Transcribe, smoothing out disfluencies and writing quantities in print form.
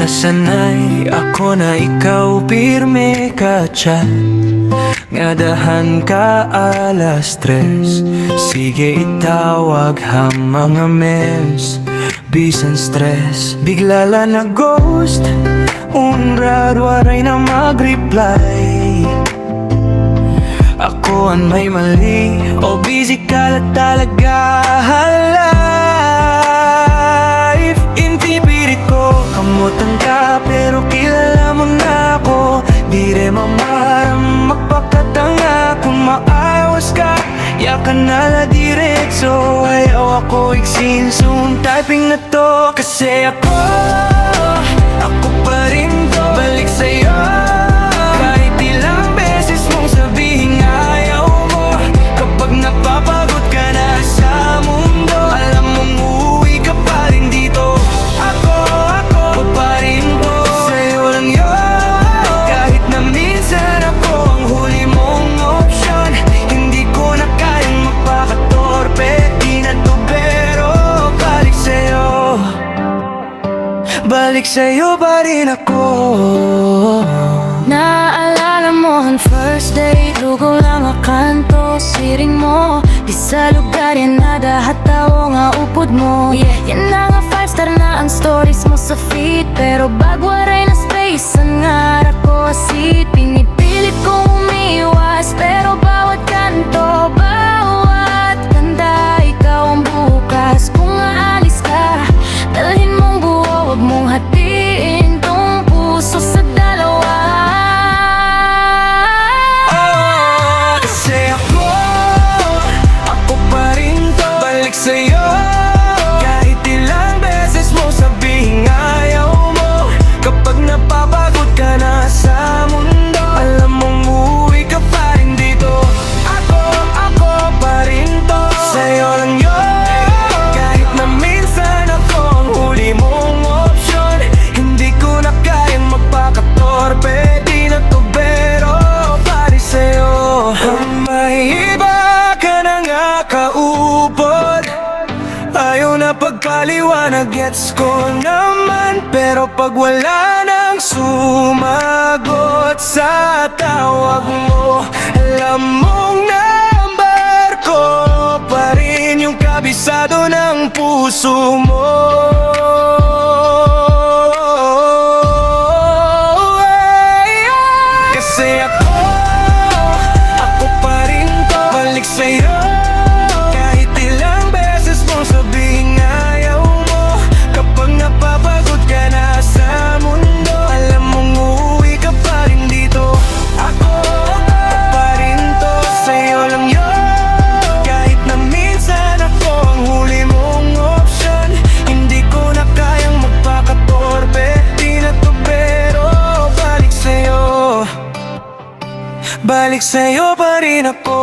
nasanay ako na ikaw pirme ka chat. Ngadahan ka alas 3. Sige itawag ha mga mens. Bisan stress, bigla lang na ghost. Unrad waray na mag-reply. Ako ang may mali, o busy ka lang talaga. Life, hindi pilit ko kamutan ka, pero kilala mo na ako. Di rin mamaram magpakatanga. Kung maawas ka, yakan na la diretso. Ayaw ako iksin, soon typing na to. Kasi ako pa rin to. Balik sa'yo kahit ilang beses mong sabihin ayaw mo. Kapag napapagod ka na sa mundo, alam mong uuwi ka pa rin dito. Ako pa rin to. Sa'yo lang yun. Kahit na minsan ako ang huli mong option. Hindi ko na kayang magpakatorpe. Di na to pero balik sa'yo. Balik sa'yo pa rin ako. Naaalala mo ang first date, lugaw lang ang kanto, siring mo. Di sa lugar yan nada, hataw nga upod mo. Yan na nga 5-star na ang stories mo sa feed, pero bagwaray na space ang ngarap ko asit. Pinipilit kong umiwas, pero bawat kanto, bawat kanta, ikaw ang bukas. Kung aalis ka, dalhin mong buo, huwag mong hatiin tong puso sa dalawa. Kasi ako pa rin to. Balik sa'yo kahit ilang beses mo sabihin ayaw mo. Kapag napapagod ka na sa mundo, alam mong uuwi ka pa rin dito. Ako pa rin to. Sa'yo lang yun. Kahit na minsan ako ang huli mong option. Hindi ko na kayang magpakatorpe. Di na to pero pari sa'yo. May iba ka na nga kaupod. Ayaw na pagpaliwanag, gets ko naman. Pero pag wala nang sumagot sa tawag mo, alam mong number ko pa rin yung kabisado ng puso mo. Kasi ako pa rin to. Balik sa'yo kahit ilang beses mo sabihin ayaw mo. Kapag napapagod ka na sa mundo, alam mong uuwi ka pa rin dito. Ako pa rin to. Sa'yo lang yun. Kahit na minsan ako ang huli mong option. Hindi ko na kayang magpakatorpe. Di na to pero balik sa'yo. Balik sa'yo pa rin ako.